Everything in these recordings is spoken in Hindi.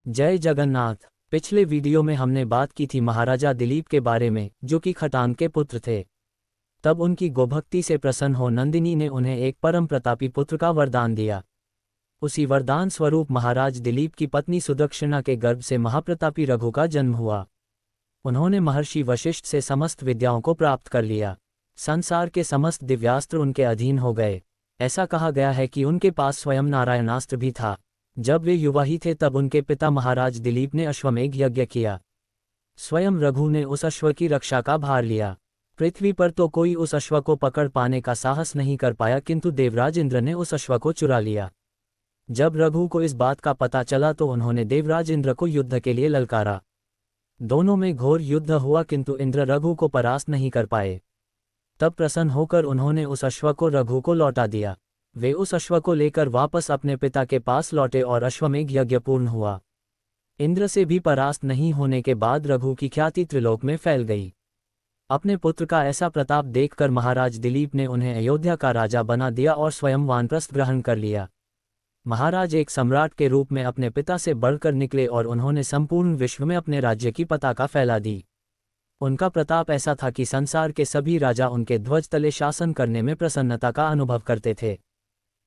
जय जगन्नाथ। पिछले वीडियो में हमने बात की थी महाराजा दिलीप के बारे में, जो कि खटान के पुत्र थे। तब उनकी गोभक्ति से प्रसन्न हो नंदिनी ने उन्हें एक परम प्रतापी पुत्र का वरदान दिया। उसी वरदान स्वरूप महाराज दिलीप की पत्नी सुदक्षिणा के गर्भ से महाप्रतापी रघु का जन्म हुआ। उन्होंने महर्षि वशिष्ठ से समस्त विद्याओं को प्राप्त कर लिया। संसार के समस्त दिव्यास्त्र उनके अधीन हो गए। ऐसा कहा गया है कि उनके पास स्वयं नारायणास्त्र भी था। जब वे युवा ही थे तब उनके पिता महाराज दिलीप ने अश्वमेघ यज्ञ किया। स्वयं रघु ने उस अश्व की रक्षा का भार लिया। पृथ्वी पर तो कोई उस अश्व को पकड़ पाने का साहस नहीं कर पाया, किंतु देवराज इंद्र ने उस अश्व को चुरा लिया। जब रघु को इस बात का पता चला तो उन्होंने देवराज इंद्र को युद्ध के लिए ललकारा। दोनों में घोर युद्ध हुआ, किंतु इंद्र रघु को परास्त नहीं कर पाए। तब प्रसन्न होकर उन्होंने उस अश्व को रघु को लौटा दिया। वे उस अश्व को लेकर वापस अपने पिता के पास लौटे और अश्वमेघ यज्ञ पूर्ण हुआ। इंद्र से भी परास्त नहीं होने के बाद रघु की ख्याति त्रिलोक में फैल गई। अपने पुत्र का ऐसा प्रताप देखकर महाराज दिलीप ने उन्हें अयोध्या का राजा बना दिया और स्वयं वानप्रस्थ ग्रहण कर लिया। महाराज एक सम्राट के रूप में अपने पिता से बढ़कर निकले और उन्होंने संपूर्ण विश्व में अपने राज्य की पताका फैला दी। उनका प्रताप ऐसा था कि संसार के सभी राजा उनके ध्वज तले शासन करने में प्रसन्नता का अनुभव करते थे।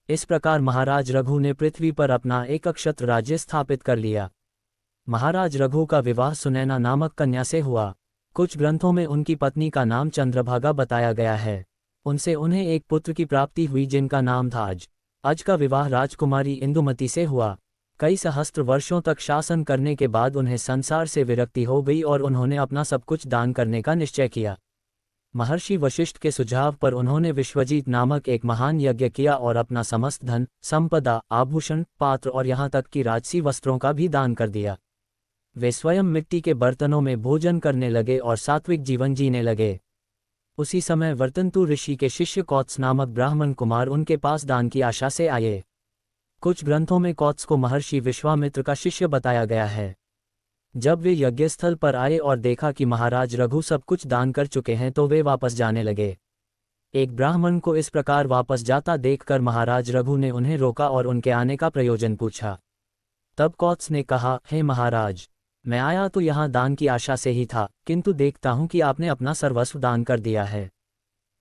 इस प्रकार महाराज रघु ने पृथ्वी पर अपना एक अक्षत्र राज्य स्थापित कर लिया। महाराज रघु का विवाह सुनैना नामक कन्या से हुआ। कुछ ग्रंथों में उनकी पत्नी का नाम चंद्रभागा बताया गया है। उनसे उन्हें एक पुत्र की प्राप्ति हुई जिनका नाम था अज। अज का विवाह राजकुमारी इंदुमती से हुआ। कई सहस्त्र वर्षों तक शासन करने के बाद उन्हें संसार से विरक्ति हो गई और उन्होंने अपना सब कुछ दान करने का निश्चय किया। महर्षि वशिष्ठ के सुझाव पर उन्होंने विश्वजीत नामक एक महान यज्ञ किया और अपना समस्त धन, संपदा, आभूषण, पात्र और यहाँ तक कि राजसी वस्त्रों का भी दान कर दिया। वे स्वयं मिट्टी के बर्तनों में भोजन करने लगे और सात्विक जीवन जीने लगे। उसी समय वर्तंतु ऋषि के शिष्य कौत्स नामक ब्राह्मण कुमार उनके पास दान की आशा से आए। कुछ ग्रंथों में कौत्स को महर्षि विश्वामित्र का शिष्य बताया गया है। जब वे यज्ञस्थल पर आए और देखा कि महाराज रघु सब कुछ दान कर चुके हैं तो वे वापस जाने लगे। एक ब्राह्मण को इस प्रकार वापस जाता देखकर महाराज रघु ने उन्हें रोका और उनके आने का प्रयोजन पूछा। तब कौत्स ने कहा, हे महाराज, मैं आया तो यहाँ दान की आशा से ही था, किंतु देखता हूँ कि आपने अपना सर्वस्व दान कर दिया है।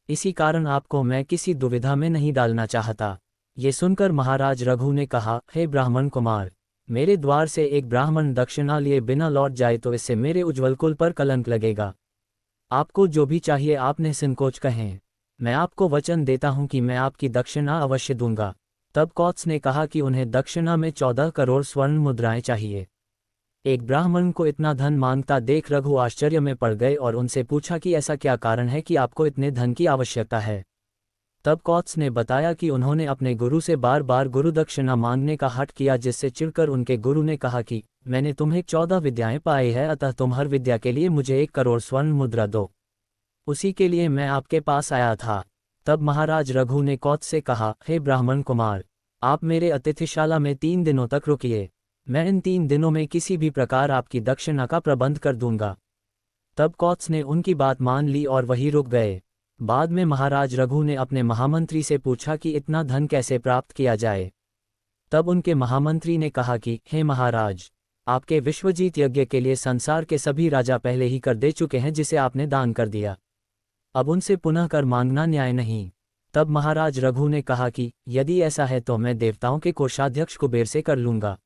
इसी कारण आपको मैं किसी दुविधा में नहीं डालना चाहता। ये सुनकर महाराज रघु ने कहा, हे ब्राह्मण कुमार, मेरे द्वार से एक ब्राह्मण दक्षिणा लिए बिना लौट जाए तो इससे मेरे उज्ज्वल कुल पर कलंक लगेगा। आपको जो भी चाहिए आप निसंकोच कहें, मैं आपको वचन देता हूं कि मैं आपकी दक्षिणा अवश्य दूंगा। तब कौत्स ने कहा कि उन्हें दक्षिणा में 14 करोड़ स्वर्ण मुद्राएं चाहिए। एक ब्राह्मण को इतना धन मांगता देख रघु आश्चर्य में पड़ गए और उनसे पूछा कि ऐसा क्या कारण है कि आपको इतने धन की आवश्यकता है। तब कौत्स ने बताया कि उन्होंने अपने गुरु से बार बार गुरु दक्षिणा मांगने का हठ किया, जिससे चिढ़कर उनके गुरु ने कहा कि मैंने तुम्हें 14 विद्याएं पाई है, अतः तुम हर विद्या के लिए मुझे 1 करोड़ स्वर्ण मुद्रा दो। उसी के लिए मैं आपके पास आया था। तब महाराज रघु ने कौत्स से कहा, हे ब्राह्मण कुमार, आप मेरे अतिथिशाला में 3 दिनों तक रुकिए। मैं इन 3 दिनों में किसी भी प्रकार आपकी दक्षिणा का प्रबंध कर दूंगा। तब कौत्स ने उनकी बात मान ली और वहीं रुक गए। बाद में महाराज रघु ने अपने महामंत्री से पूछा कि इतना धन कैसे प्राप्त किया जाए। तब उनके महामंत्री ने कहा कि हे महाराज, आपके विश्वजीत यज्ञ के लिए संसार के सभी राजा पहले ही कर दे चुके हैं, जिसे आपने दान कर दिया। अब उनसे पुनः कर मांगना न्याय नहीं। तब महाराज रघु ने कहा कि यदि ऐसा है तो मैं देवताओं के कोषाध्यक्ष कुबेर से कर लूंगा।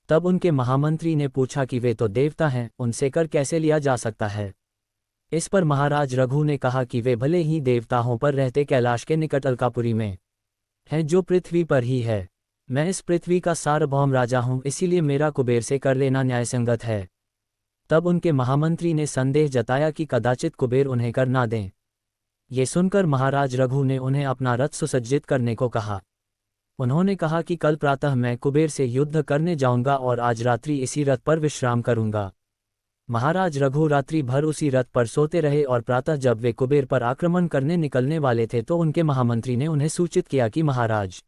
तब उनके महामंत्री ने पूछा कि वे तो देवता हैं, उनसे कर कैसे लिया जा सकता है। इस पर महाराज रघु ने कहा कि वे भले ही देवताओं पर रहते कैलाश के निकट अलकापुरी में हैं, जो पृथ्वी पर ही है। मैं इस पृथ्वी का सार्वभौम राजा हूं, इसीलिए मेरा कुबेर से कर लेना न्यायसंगत है। तब उनके महामंत्री ने संदेह जताया कि कदाचित कुबेर उन्हें कर ना दें। ये सुनकर महाराज रघु ने उन्हें अपना रथ सुसज्जित करने को कहा। उन्होंने कहा कि कल प्रातः मैं कुबेर से युद्ध करने जाऊंगा और आज रात्रि इसी रथ पर विश्राम करूंगा। महाराज रघु रात्रि भर उसी रथ पर सोते रहे और प्रातः जब वे कुबेर पर आक्रमण करने निकलने वाले थे तो उनके महामंत्री ने उन्हें सूचित किया कि महाराज,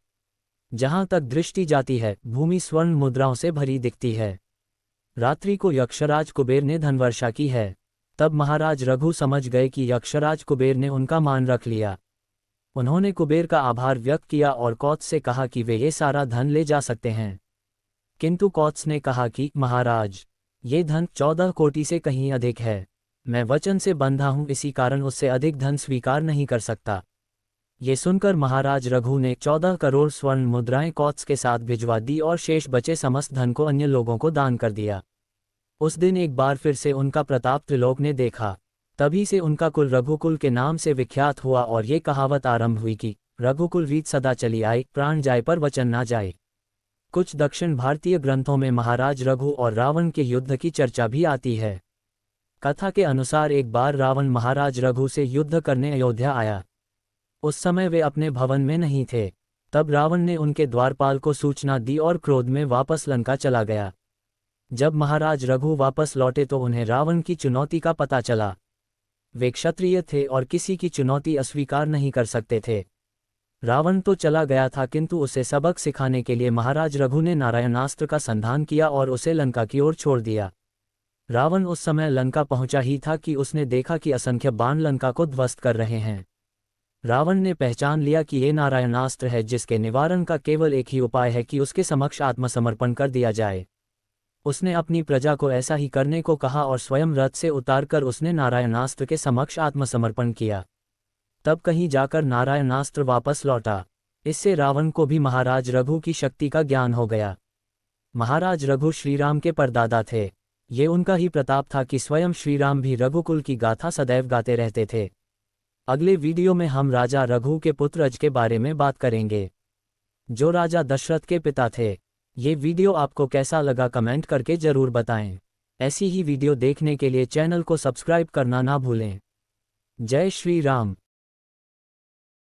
जहां तक दृष्टि जाती है भूमि स्वर्ण मुद्राओं से भरी दिखती है। रात्रि को यक्षराज कुबेर ने धनवर्षा की है। तब महाराज रघु समझ गए कि यक्षराज कुबेर ने उनका मान रख लिया। उन्होंने कुबेर का आभार व्यक्त किया और कौत्स से कहा कि वे ये सारा धन ले जा सकते हैं। किंतु कौत्स ने कहा कि महाराज, ये धन 14 कोटि से कहीं अधिक है। मैं वचन से बंधा हूँ, इसी कारण उससे अधिक धन स्वीकार नहीं कर सकता। ये सुनकर महाराज रघु ने 14 करोड़ स्वर्ण मुद्राएं कौत्स के साथ भिजवा दी और शेष बचे समस्त धन को अन्य लोगों को दान कर दिया। उस दिन एक बार फिर से उनका प्रताप त्रिलोक ने देखा। तभी से उनका कुल रघुकुल के नाम से विख्यात हुआ और ये कहावत आरंभ हुई कि रघुकुल रीत सदा चली आए, प्राण जाए पर वचन ना जाए। कुछ दक्षिण भारतीय ग्रंथों में महाराज रघु और रावण के युद्ध की चर्चा भी आती है। कथा के अनुसार एक बार रावण महाराज रघु से युद्ध करने अयोध्या आया। उस समय वे अपने भवन में नहीं थे। तब रावण ने उनके द्वारपाल को सूचना दी और क्रोध में वापस लंका चला गया। जब महाराज रघु वापस लौटे तो उन्हें रावण की चुनौती का पता चला। वे क्षत्रिय थे और किसी की चुनौती अस्वीकार नहीं कर सकते थे। रावण तो चला गया था, किंतु उसे सबक सिखाने के लिए महाराज रघु ने नारायणास्त्र का संधान किया और उसे लंका की ओर छोड़ दिया। रावण उस समय लंका पहुंचा ही था कि उसने देखा कि असंख्य बाण लंका को ध्वस्त कर रहे हैं। रावण ने पहचान लिया कि ये नारायणास्त्र है, जिसके निवारण का केवल एक ही उपाय है कि उसके समक्ष आत्मसमर्पण कर दिया जाए। उसने अपनी प्रजा को ऐसा ही करने को कहा और स्वयं रथ से उतारकर उसने नारायणास्त्र के समक्ष आत्मसमर्पण किया। तब कहीं जाकर नारायणास्त्र वापस लौटा। इससे रावण को भी महाराज रघु की शक्ति का ज्ञान हो गया। महाराज रघु श्रीराम के परदादा थे। ये उनका ही प्रताप था कि स्वयं श्रीराम भी रघुकुल की गाथा सदैव गाते रहते थे। अगले वीडियो में हम राजा रघु के पुत्र अज के बारे में बात करेंगे, जो राजा दशरथ के पिता थे। ये वीडियो आपको कैसा लगा कमेंट करके जरूर बताएं। ऐसी ही वीडियो देखने के लिए चैनल को सब्सक्राइब करना ना भूलें। जय श्री राम।